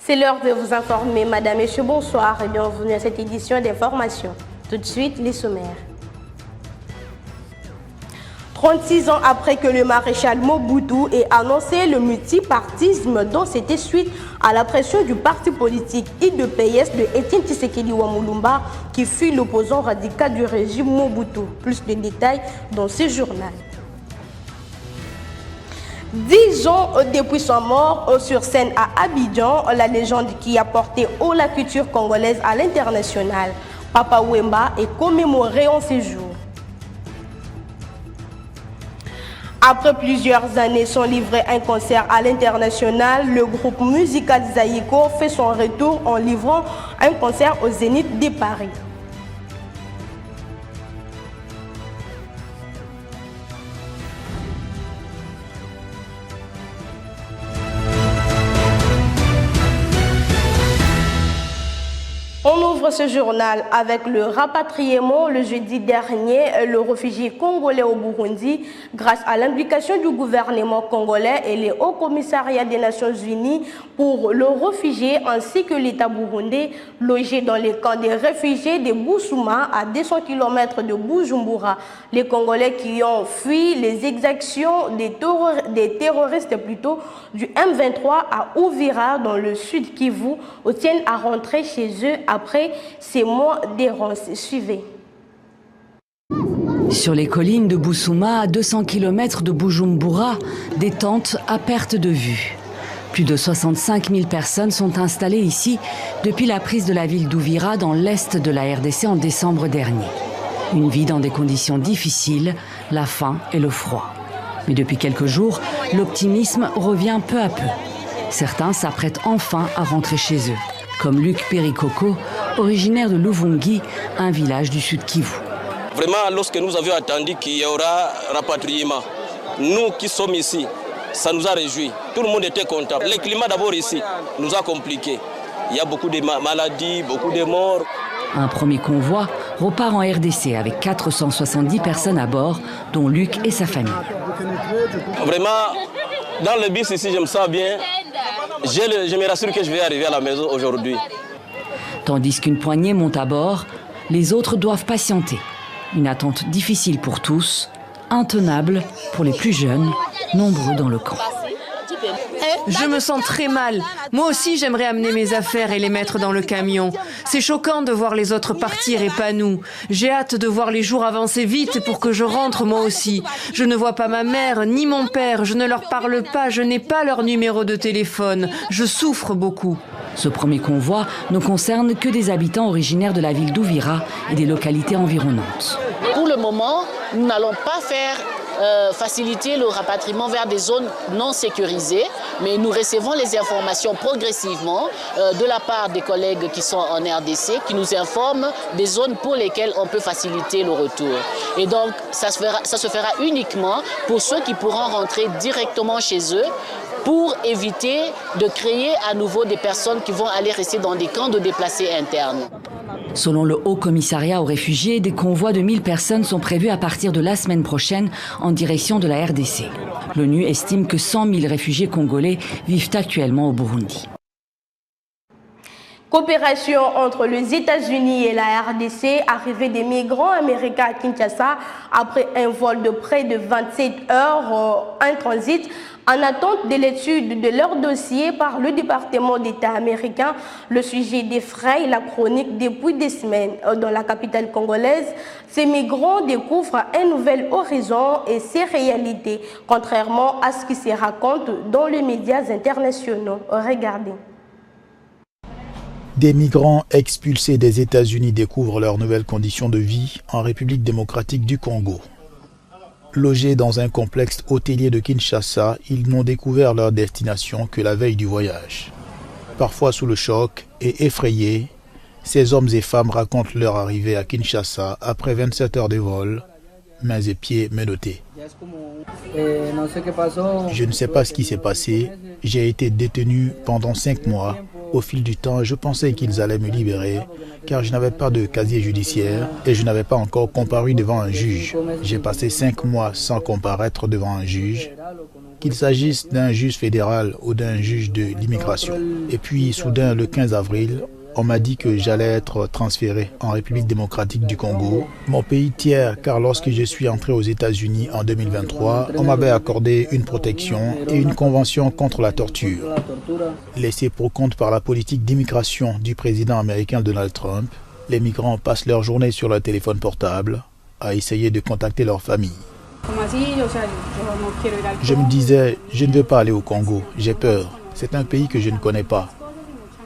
C'est l'heure de vous informer. Madame, Messieurs, bonsoir et bienvenue à cette édition d'information. Tout de suite, les sommaires. 36 ans après que le maréchal Mobutu ait annoncé le multipartisme dont c'était suite à la pression du parti politique IDPS de Etienne Tshisekedi Wamulumba qui fut l'opposant radical du régime Mobutu. Plus de détails dans ce journal. 10 ans depuis son mort sur scène à Abidjan, la légende qui a porté haut la culture congolaise à l'international, Papa Wemba, est commémoré en ces jours. Après plusieurs années sans livrer un concert à l'international, le groupe musical Zaïko fait son retour en livrant un concert au Zénith de Paris. On ouvre ce journal avec le rapatriement le jeudi dernier, le réfugié congolais au Burundi, grâce à l'implication du gouvernement congolais et les hauts commissariats des Nations Unies pour le réfugié ainsi que l'État burundais logés dans les camps des réfugiés de Bousouma à 200 km de Bujumbura. Les Congolais qui ont fui les exactions des terroristes du M23 à Ouvira dans le sud Kivu tiennent à rentrer chez eux après ces mois d'errance. Suivez. Sur les collines de Bousouma, à 200 km de Bujumbura, des tentes à perte de vue. Plus de 65 000 personnes sont installées ici depuis la prise de la ville d'Ouvira dans l'est de la RDC en décembre dernier. Une vie dans des conditions difficiles, la faim et le froid. Mais depuis quelques jours, l'optimisme revient peu à peu. Certains s'apprêtent enfin à rentrer chez eux, comme Luc Perikoko, originaire de Luvungi, un village du sud Kivu. Vraiment, lorsque nous avions attendu qu'il y aura rapatriement, nous qui sommes ici, ça nous a réjouis. Tout le monde était content. Le climat d'abord ici nous a compliqué. Il y a beaucoup de maladies, beaucoup de morts. Un premier convoi repart en RDC avec 470 personnes à bord, dont Luc et sa famille. Vraiment, dans le bus ici, je me sens bien. Je me rassure que je vais arriver à la maison aujourd'hui. Tandis qu'une poignée monte à bord, les autres doivent patienter. Une attente difficile pour tous, intenable pour les plus jeunes, nombreux dans le camp. Je me sens très mal. Moi aussi, j'aimerais amener mes affaires et les mettre dans le camion. C'est choquant de voir les autres partir et pas nous. J'ai hâte de voir les jours avancer vite pour que je rentre moi aussi. Je ne vois pas ma mère ni mon père. Je ne leur parle pas. Je n'ai pas leur numéro de téléphone. Je souffre beaucoup. Ce premier convoi ne concerne que des habitants originaires de la ville d'Ouvira et des localités environnantes. Pour le moment, nous n'allons pas faire faciliter le rapatriement vers des zones non sécurisées, mais nous recevons les informations progressivement de la part des collègues qui sont en RDC, qui nous informent des zones pour lesquelles on peut faciliter le retour. Et donc, ça se fera uniquement pour ceux qui pourront rentrer directement chez eux, pour éviter de créer à nouveau des personnes qui vont aller rester dans des camps de déplacés internes. Selon le Haut Commissariat aux réfugiés, des convois de 1000 personnes sont prévus à partir de la semaine prochaine en direction de la RDC. L'ONU estime que 100 000 réfugiés congolais vivent actuellement au Burundi. Coopération entre les États-Unis et la RDC, arrivée des migrants américains à Kinshasa après un vol de près de 27 heures, un transit en attente de l'étude de leur dossier par le département d'État américain. Le sujet défraye la chronique depuis des semaines. Dans la capitale congolaise, ces migrants découvrent un nouvel horizon et ses réalités, contrairement à ce qui se raconte dans les médias internationaux. Regardez. Des migrants expulsés des États-Unis découvrent leurs nouvelles conditions de vie en République démocratique du Congo. Logés dans un complexe hôtelier de Kinshasa, ils n'ont découvert leur destination que la veille du voyage. Parfois sous le choc et effrayés, ces hommes et femmes racontent leur arrivée à Kinshasa après 27 heures de vol, mains et pieds menottés. Je ne sais pas ce qui s'est passé. J'ai été détenu pendant 5 mois. Au fil du temps, je pensais qu'ils allaient me libérer car je n'avais pas de casier judiciaire et je n'avais pas encore comparu devant un juge. J'ai passé 5 mois sans comparaître devant un juge. qu'il s'agisse d'un juge fédéral ou d'un juge de l'immigration. Et puis, soudain, le 15 avril, on m'a dit que j'allais être transféré en République démocratique du Congo, mon pays tiers, car lorsque je suis entré aux États-Unis en 2023, on m'avait accordé une protection et une convention contre la torture. Laissés pour compte par la politique d'immigration du président américain Donald Trump, les migrants passent leur journée sur leur téléphone portable à essayer de contacter leur famille. Je me disais, je ne veux pas aller au Congo, j'ai peur. C'est un pays que je ne connais pas.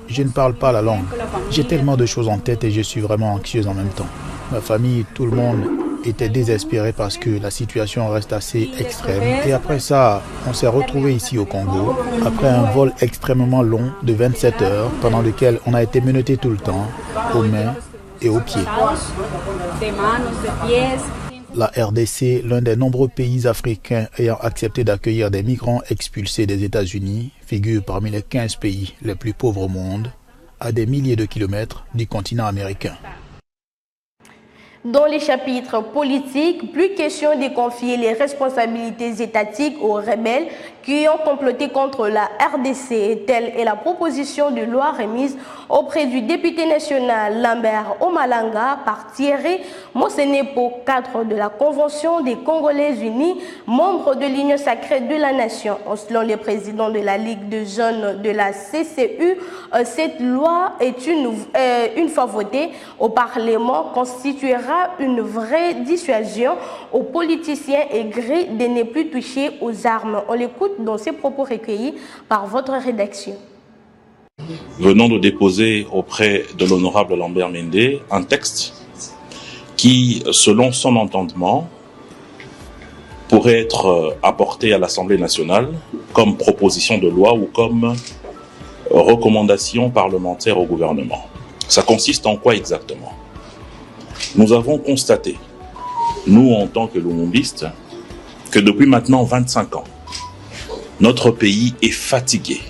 Je ne parle pas la langue. J'ai tellement de choses en tête et je suis vraiment anxieuse en même temps. Ma famille, tout le monde était désespéré parce que la situation reste assez extrême. Et après ça, on s'est retrouvés ici au Congo, après un vol extrêmement long de 27 heures, pendant lequel on a été menotté tout le temps, aux mains et aux pieds. La RDC, l'un des nombreux pays africains ayant accepté d'accueillir des migrants expulsés des États-Unis, figure parmi les 15 pays les plus pauvres au monde, à des milliers de kilomètres du continent américain. Dans les chapitres politiques, plus question de confier les responsabilités étatiques aux rebelles qui ont comploté contre la RDC. Telle est la proposition de loi remise auprès du député national Lambert Omalanga par Thierry Mosenepo, cadre de la Convention des Congolais Unis, membre de l'Union sacrée de la Nation. Selon le président de la Ligue de jeunes de la CCU, cette loi est une fois votée au Parlement, constituera une vraie dissuasion aux politiciens aigris de ne plus toucher aux armes. On l'écoute dans ses propos recueillis par votre rédaction. Venons de déposer auprès de l'honorable Lambert Mende un texte qui, selon son entendement, pourrait être apporté à l'Assemblée nationale comme proposition de loi ou comme recommandation parlementaire au gouvernement. Ça consiste en quoi exactement ? Nous avons constaté, nous en tant que lumumbistes, que depuis maintenant 25 ans, notre pays est fatigué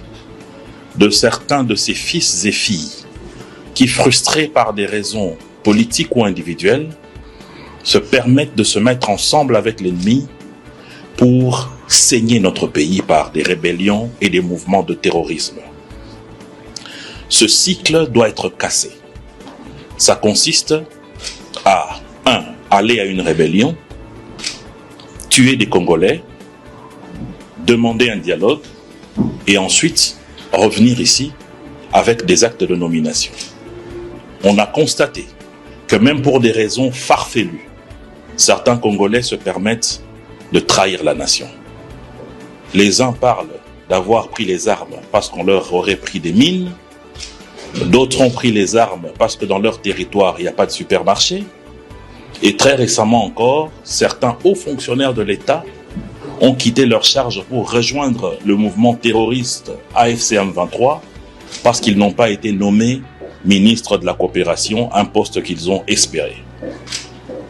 de certains de ses fils et filles qui, frustrés par des raisons politiques ou individuelles, se permettent de se mettre ensemble avec l'ennemi pour saigner notre pays par des rébellions et des mouvements de terrorisme. Ce cycle doit être cassé. Ça consiste à 1. Aller à une rébellion, tuer des Congolais, demander un dialogue et ensuite revenir ici avec des actes de nomination. On a constaté que même pour des raisons farfelues, certains Congolais se permettent de trahir la nation. Les uns parlent d'avoir pris les armes parce qu'on leur aurait pris des mines, d'autres ont pris les armes parce que dans leur territoire, il n'y a pas de supermarché. Et très récemment encore, certains hauts fonctionnaires de l'État ont quitté leur charge pour rejoindre le mouvement terroriste AFC M23 parce qu'ils n'ont pas été nommés ministres de la coopération, un poste qu'ils ont espéré.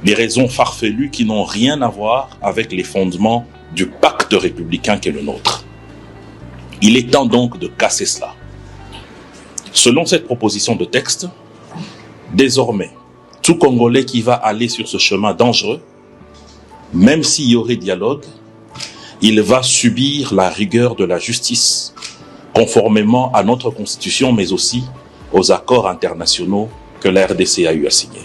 Des raisons farfelues qui n'ont rien à voir avec les fondements du pacte républicain qu'est le nôtre. Il est temps donc de casser cela. Selon cette proposition de texte, désormais, tout Congolais qui va aller sur ce chemin dangereux, même s'il y aurait dialogue, il va subir la rigueur de la justice, conformément à notre constitution, mais aussi aux accords internationaux que la RDC a eu à signer.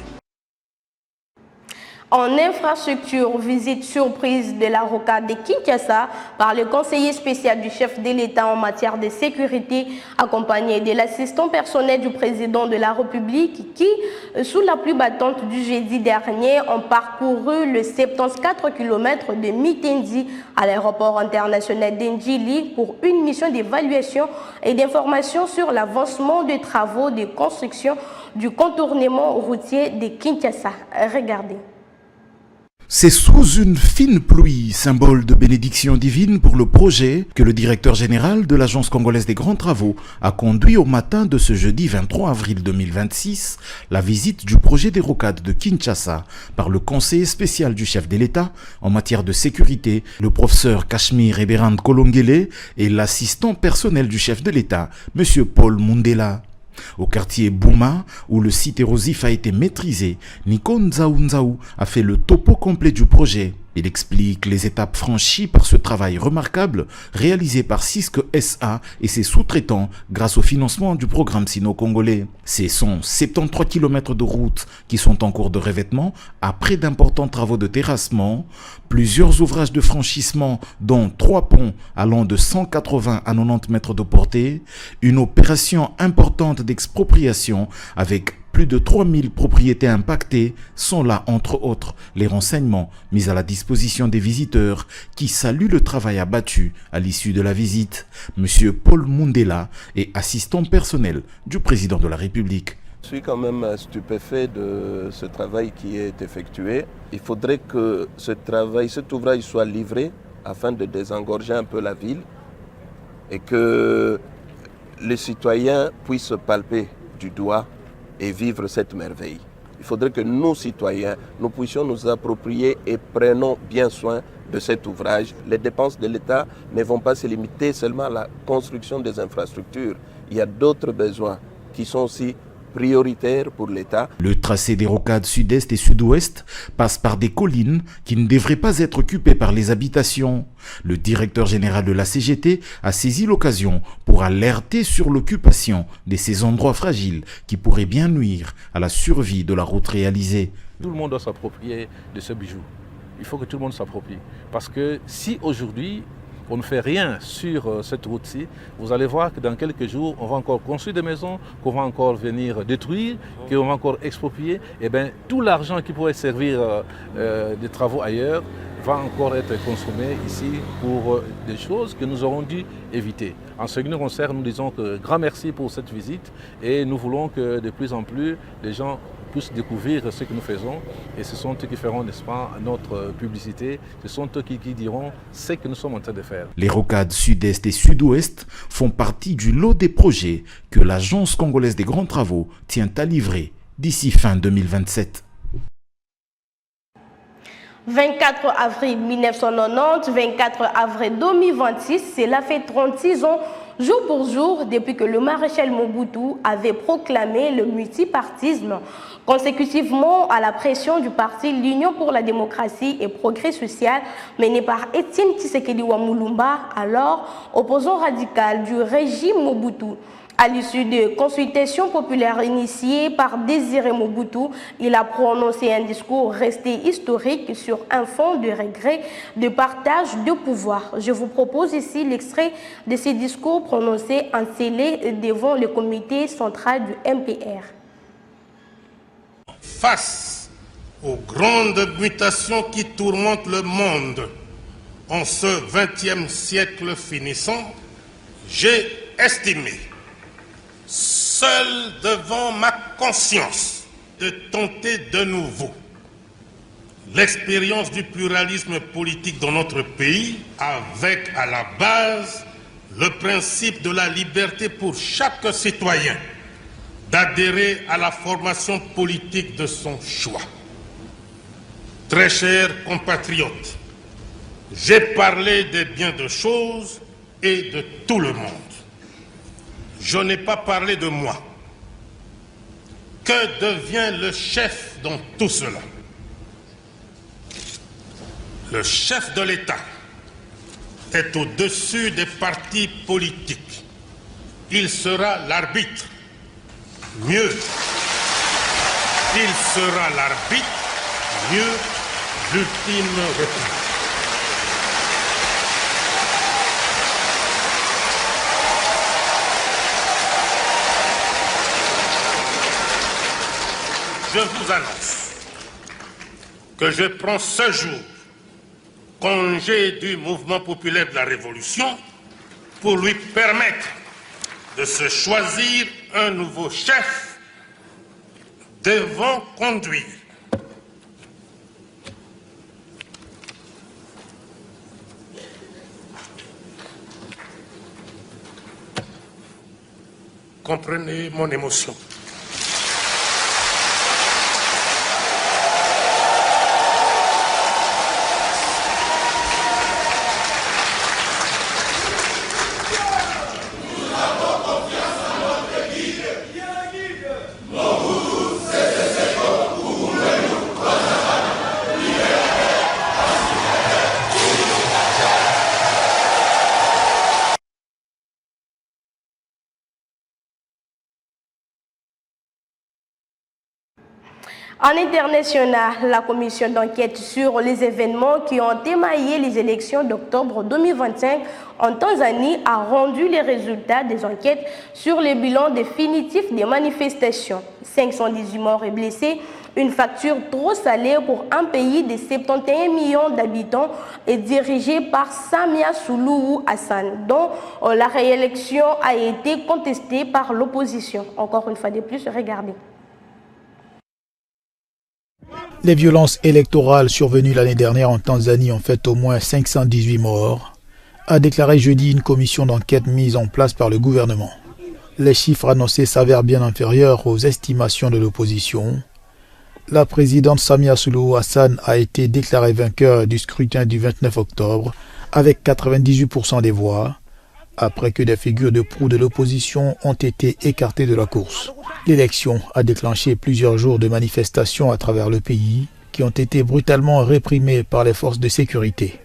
En infrastructure, visite surprise de la rocade de Kinshasa par le conseiller spécial du chef de l'État en matière de sécurité, accompagné de l'assistant personnel du président de la République qui, sous la pluie battante du jeudi dernier, ont parcouru le 74 km de Mitendi à l'aéroport international d'Ndjili pour une mission d'évaluation et d'information sur l'avancement des travaux de construction du contournement routier de Kinshasa. Regardez. C'est sous une fine pluie, symbole de bénédiction divine pour le projet, que le directeur général de l'Agence congolaise des grands travaux a conduit au matin de ce jeudi 23 avril 2026 la visite du projet des rocades de Kinshasa par le conseiller spécial du chef de l'État en matière de sécurité, le professeur Kashmir Eberand Kolongele et l'assistant personnel du chef de l'État, M. Paul Mundela. Au quartier Bouma, où le site érosif a été maîtrisé, Nico Nzaou a fait le topo complet du projet. Il explique les étapes franchies par ce travail remarquable réalisé par Cisco SA et ses sous-traitants grâce au financement du programme sino-congolais. Ce sont 73 km de routes qui sont en cours de revêtement après d'importants travaux de terrassement, plusieurs ouvrages de franchissement dont 3 ponts allant de 180 à 90 mètres de portée, une opération importante d'expropriation avec plus de 3000 propriétés impactées sont là, entre autres, les renseignements mis à la disposition des visiteurs qui saluent le travail abattu à l'issue de la visite. Monsieur Paul Mundela est assistant personnel du président de la République. Je suis quand même stupéfait de ce travail qui est effectué. Il faudrait que cet ouvrage soit livré afin de désengorger un peu la ville et que les citoyens puissent palper du doigt et vivre cette merveille. Il faudrait que nous, citoyens, nous puissions nous approprier et prenons bien soin de cet ouvrage. Les dépenses de l'État ne vont pas se limiter seulement à la construction des infrastructures. Il y a d'autres besoins qui sont aussi prioritaire pour l'État. Le tracé des rocades sud-est et sud-ouest passe par des collines qui ne devraient pas être occupées par les habitations. Le directeur général de la CGT a saisi l'occasion pour alerter sur l'occupation de ces endroits fragiles qui pourraient bien nuire à la survie de la route réalisée. Tout le monde doit s'approprier de ce bijou. Il faut que tout le monde s'approprie. Parce que si aujourd'hui, on ne fait rien sur cette route-ci, vous allez voir que dans quelques jours, on va encore construire des maisons, qu'on va encore venir détruire, qu'on va encore exproprier. Et bien, tout l'argent qui pourrait servir des travaux ailleurs va encore être consommé ici pour des choses que nous aurons dû éviter. En ce qui nous concerne, nous disons que grand merci pour cette visite et nous voulons que de plus en plus les gens puissent découvrir ce que nous faisons et ce sont eux qui feront, n'est-ce pas, notre publicité, ce sont eux qui diront ce que nous sommes en train de faire. Les rocades sud-est et sud-ouest font partie du lot des projets que l'Agence congolaise des grands travaux tient à livrer d'ici fin 2027. 24 avril 1990, 24 avril 2026, cela fait 36 ans jour pour jour depuis que le maréchal Mobutu avait proclamé le multipartisme. Consécutivement à la pression du parti l'Union pour la démocratie et progrès social mené par Étienne Tshisekedi Wamulumba, alors opposant radical du régime Mobutu. À l'issue de consultations populaires initiées par Désiré Mobutu, il a prononcé un discours resté historique sur un fond de regret de partage de pouvoir. Je vous propose ici l'extrait de ces discours prononcés en scellé devant le comité central du MPR. Face aux grandes mutations qui tourmentent le monde en ce XXe siècle finissant, j'ai estimé, seul devant ma conscience, de tenter de nouveau l'expérience du pluralisme politique dans notre pays, avec à la base le principe de la liberté pour chaque citoyen d'adhérer à la formation politique de son choix. Très chers compatriotes, j'ai parlé de bien de choses et de tout le monde. Je n'ai pas parlé de moi. Que devient le chef dans tout cela? Le chef de l'État est au-dessus des partis politiques. Il sera l'arbitre. Mieux, il sera l'arbitre. Mieux, l'ultime réponse. Je vous annonce que je prends ce jour congé du mouvement populaire de la Révolution pour lui permettre de se choisir un nouveau chef devant conduire. Comprenez mon émotion. En international, la commission d'enquête sur les événements qui ont émaillé les élections d'octobre 2025 en Tanzanie a rendu les résultats des enquêtes sur le bilan définitif des manifestations. 518 morts et blessés, une facture trop salée pour un pays de 71 millions d'habitants est dirigé par Samia Suluhu Hassan, dont la réélection a été contestée par l'opposition. Encore une fois de plus, regardez. Les violences électorales survenues l'année dernière en Tanzanie ont fait au moins 518 morts, a déclaré jeudi une commission d'enquête mise en place par le gouvernement. Les chiffres annoncés s'avèrent bien inférieurs aux estimations de l'opposition. La présidente Samia Suluhu Hassan a été déclarée vainqueur du scrutin du 29 octobre avec 98% des voix, après que des figures de proue de l'opposition ont été écartées de la course. L'élection a déclenché plusieurs jours de manifestations à travers le pays qui ont été brutalement réprimées par les forces de sécurité.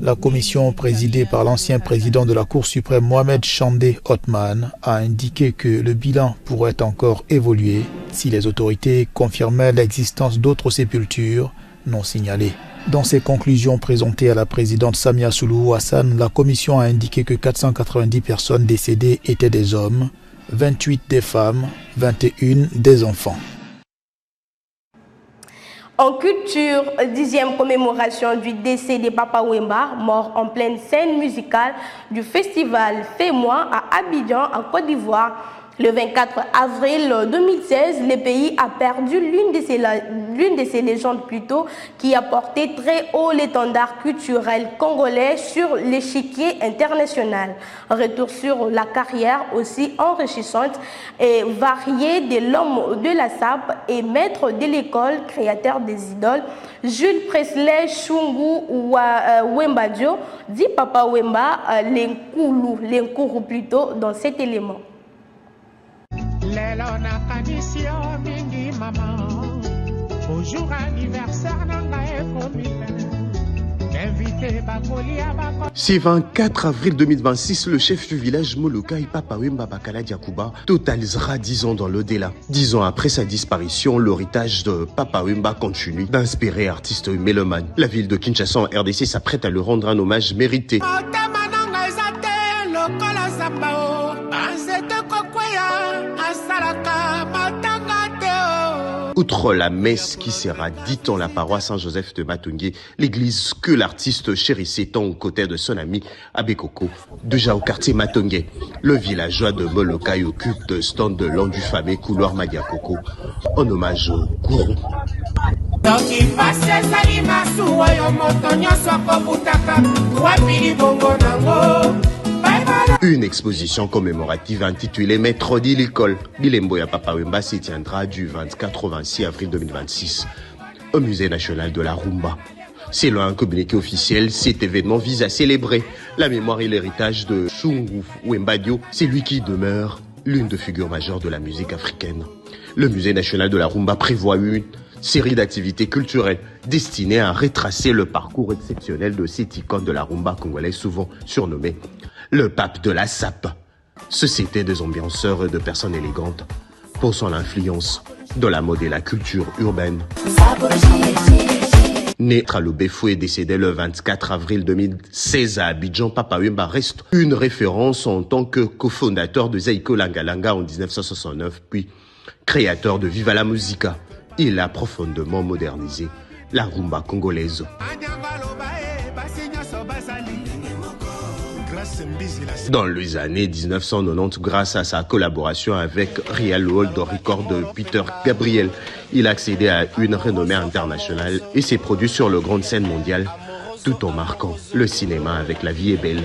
La commission présidée par l'ancien président de la Cour suprême Mohamed Chande Othman a indiqué que le bilan pourrait encore évoluer si les autorités confirmaient l'existence d'autres sépultures non signalées. Dans ses conclusions présentées à la présidente Samia Suluhu Hassan, la commission a indiqué que 490 personnes décédées étaient des hommes, 28 des femmes, 21 des enfants. En culture, 10e commémoration du décès de Papa Wemba, mort en pleine scène musicale du festival Fais-moi à Abidjan, en Côte d'Ivoire. Le 24 avril 2016, le pays a perdu l'une de ses légendes plutôt qui a porté très haut l'étendard culturel congolais sur l'échiquier international. Retour sur la carrière aussi enrichissante et variée de l'homme de la sape et maître de l'école, créateur des idoles, Jules Presley Shungu Wembadio, dit Papa Wemba, l'Enkuru plutôt dans cet élément. C'est 24 avril 2026, le chef du village Molokai Papa Wemba Bakala Diakouba totalisera 10 ans dans l'au-delà. 10 ans après sa disparition, l'héritage de Papa Wemba continue d'inspirer artistes mélomanes. La ville de Kinshasa en RDC s'apprête à lui rendre un hommage mérité. Outre la messe qui sera dite en la paroisse Saint-Joseph de Matungé, l'église que l'artiste chérissait tant aux côtés de son ami Abekoko, déjà au quartier Matungé. Le villageois de Molokai occupe de stand de long du fameux couloir Madiakoko, en hommage au gourou. Une exposition commémorative intitulée Maître de l'école Bilemboya Papa Wemba s'y tiendra du 24 au 26 avril 2026 au Musée national de la Rumba. Selon un communiqué officiel, cet événement vise à célébrer la mémoire et l'héritage de Shungu Wembadio, c'est lui qui demeure l'une des figures majeures de la musique africaine. Le Musée national de la Rumba prévoit une série d'activités culturelles destinées à retracer le parcours exceptionnel de cette icône de la rumba congolaise souvent surnommée le pape de la sape. Société des ambianceurs et de personnes élégantes pour son influence dans la mode et la culture urbaine. Né à Lobefou et décédé le 24 avril 2016 à Abidjan, Papa Wemba reste une référence en tant que cofondateur de Zaiko Langalanga en 1969, puis créateur de Viva la Musica. Il a profondément modernisé la rumba congolaise. Dans les années 1990, grâce à sa collaboration avec Real World Record de Peter Gabriel, il a accédé à une renommée internationale et s'est produit sur le grande scène mondiale, tout en marquant le cinéma avec La vie est belle.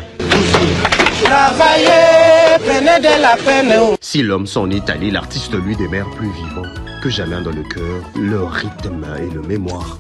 Si l'homme s'en est allé, l'artiste lui demeure plus vivant que jamais dans le cœur, le rythme et le mémoire.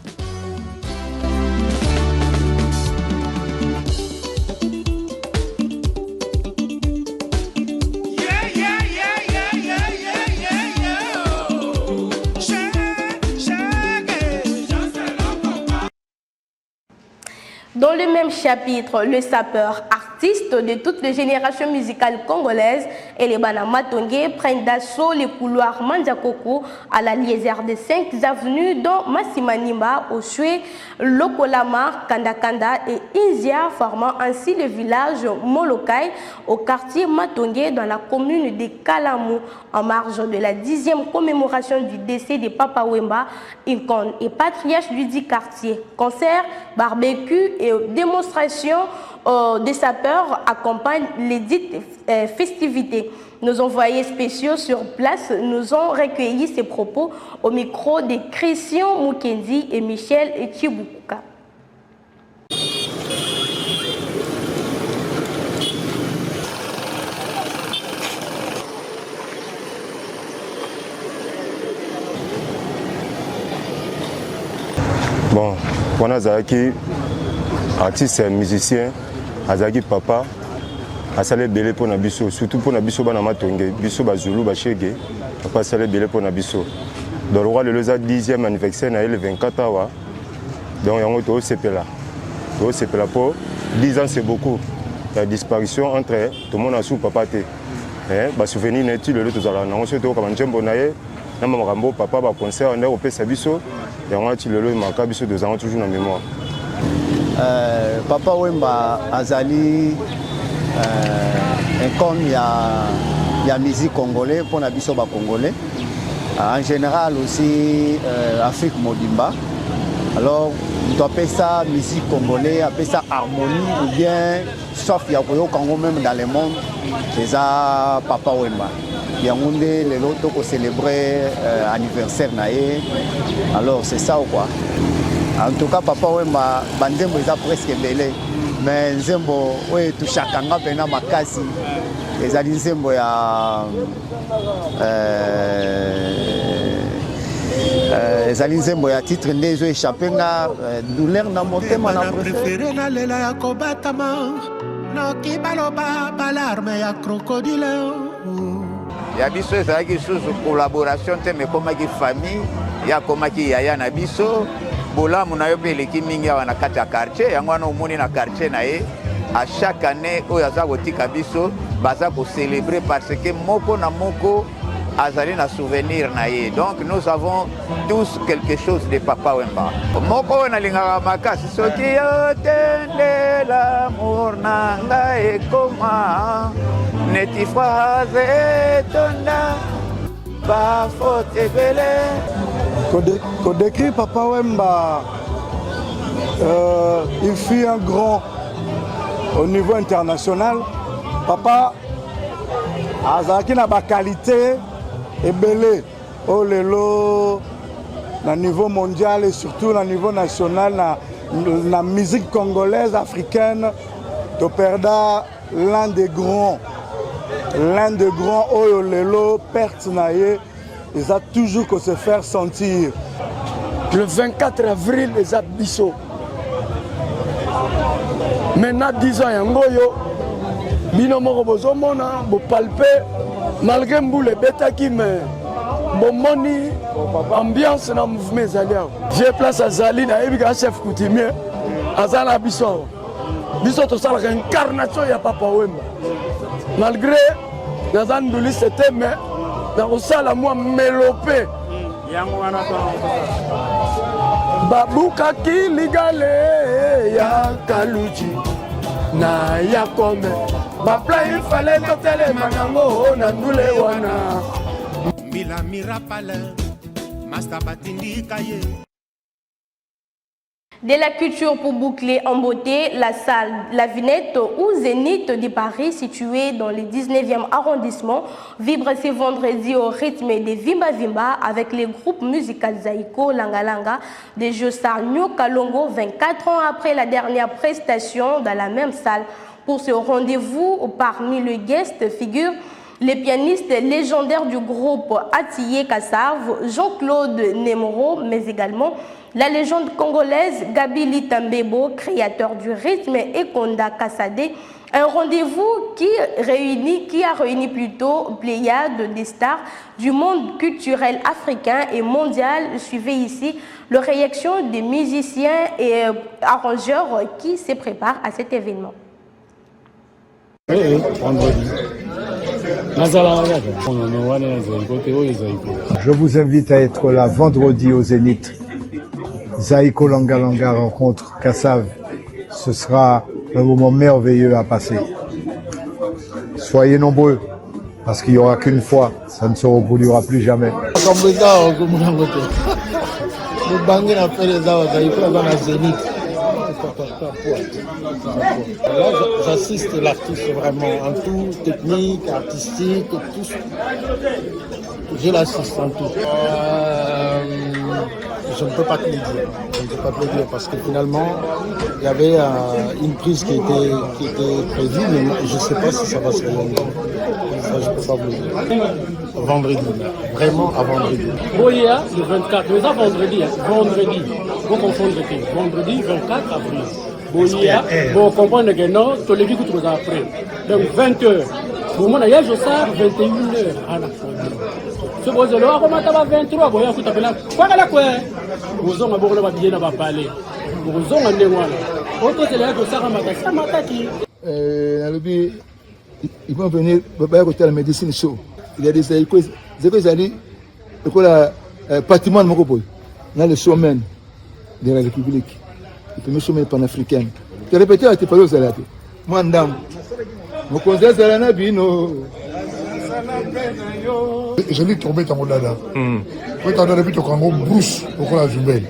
Dans le même chapitre, le sapeur artistes de toutes les générations musicales congolaises et les Banamatongé prennent d'assaut les couloirs Mandiakoko à la lisière des 5 avenues dont Massimanimba, Oshwe, Lokolama, Kandakanda et Inzia, formant ainsi le village Molokai au quartier Matongé dans la commune de Kalamou en marge de la 10e commémoration du décès de Papa Wemba, icône et patriarche du dit quartier. Concerts, barbecue et démonstrations des sapeurs accompagnent les dites festivités. Nos envoyés spéciaux sur place nous ont recueilli ces propos au micro de Christian Mukendi et Michel Chibukuka. Bon, on a Zaki, artiste et musicien, Azaki papa, a salé belé pour Nabiso, surtout pour Nabiso Banamatonge, Biso Bazulu Bachege, papa salé belé pour Nabiso. Dans le roi le 10e anniversaire, le 24 awa, donc il y a un OCP là. Le OCP là pour 10 ans c'est beaucoup. La disparition entre tout le monde a sous papa. Bah souvenir n'est il le tout à l'heure. On se trouve comme un jumbo naïe. Namamrambo papa va concert on est au Pessabiso et on a tiré le manque biso 2 ans toujours dans la mémoire. Papa Wemba Azali comme il y a musique congolais pour la biso ba congolais. En général aussi Afrique Modimba. Alors on doit appeler ça musique congolais, appeler ça harmonie ou bien sauf il y a au Congo même dans le monde déjà Papa Wemba. Il y a les lotos pour célébrer anniversaire naé. Alors c'est ça ou quoi. En tout cas Papa Wemba bandembo est presque belé. Mais nzembo oui tout chacun a pena makasi. Les alinzembo ya les alinzembo ya titre ndezo échappé na douleur na motema na préféré na lela ya kobatama no kibaloba balarme ya crocodile. Ya biso ezalaki sous collaboration te mais komaki famille ya komaki yaya na biso bolamu na yo mpe eleki mingi awa na kati ya quartier yango wana omoni na quartier na ye à chaque année oyo aza kotika biso baza kocélébrer parce que moko na moko azali na souvenir na ye. Donc nous avons tous quelque chose de Papa Wemba moko oyo nalingaka makasi soki yotende l'amour na ngai ekoma neti phrase tonda ba faute belé. Qu'on décrit Papa Wemba, il fut un grand au niveau international. Papa azalaki na ba qualité et belé au lelo na niveau mondial et surtout na niveau national na musique congolaise africaine to perda l'un des grands oyo lelo perte na ye ils ont toujours que se faire sentir. Le 24 avril les abisso. Maintenant 10 ans yangoyo bino moko bozomona bo palper malgré mboule betaki mais bomoni ambiance na mouvement zalia. J'ai place à Zali na ebika chef coutumier azala biso. Biso to sala incarnation ya Papa Wemba. Malgré Nazan Douli c'était mais dans sala moi mélopé. Babuka ki ligale ya kaluchi na ya kome bapla il fallait totele manango na ndule wana mila mirapala master batindi kaye. De la culture pour boucler en beauté, la salle La Vinette ou Zénith de Paris, située dans le 19e arrondissement, vibre ce vendredi au rythme des Vimba Vimba avec les groupes musicaux Zaiko, Langa Langa, des jeux Sarnio Kalongo, 24 ans après la dernière prestation dans la même salle. Pour ce rendez-vous, parmi les guests figurent les pianistes légendaires du groupe Atiyé Kassav, Jean-Claude Nemoro, mais également la légende congolaise Gabi Litambebo, créateur du rythme, et Konda Kassadé. Un rendez-vous qui a réuni plutôt pléiade des stars du monde culturel africain et mondial. Suivez ici la réaction des musiciens et arrangeurs qui se préparent à cet événement. Oui, vendredi. Je vous invite à être là vendredi au Zénith. Zaïko Langa Langa rencontre Kassav. Ce sera un moment merveilleux à passer. Soyez nombreux, parce qu'il n'y aura qu'une fois. Ça ne se reproduira plus jamais. Là, j'assiste l'artiste vraiment en tout, technique, artistique, tout. Je l'assiste en tout. Je ne peux pas te le dire. Je ne peux pas te le dire parce que finalement, il y avait une prise qui était prévue, mais je ne sais pas si ça va se réaliser. Ça, je ne peux pas vous le dire. Vendredi, vraiment à vendredi. Oui, le 24, mais ça vendredi, vendredi. Vous confondez vendredi 24 avril. Vous comprenez que non, tu l'as dit que tu vas après. Donc 20h. Pour moi, il y a je sors 21h à la fin. Ce que vous avez comment tu vas 23, vous avez fait là. Quoi que la quoi? Vous avez beaucoup de bien à parler. Vous avez un dévoile. Autre c'est là que ça m'a qui. Ils vont venir à la médecine show. Il y a des années, le patrimoine de Mokopoy, dans le showman de la République, le premier showman panafricain. Tu as répété à tes parents, moi, dame, je conseille Zalana Bino. Je l'ai tombé dans mon dada. Quand tu as vu ton Congo, Bruce, pourquoi la jumelle?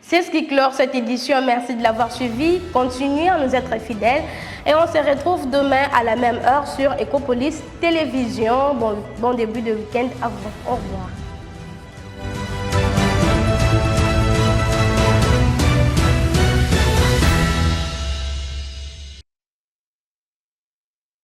C'est ce qui clore cette édition. Merci de l'avoir suivi. Continuez à nous être fidèles. Et on se retrouve demain à la même heure sur Ecopolis Télévision. Bon début de week-end à vous. Au revoir.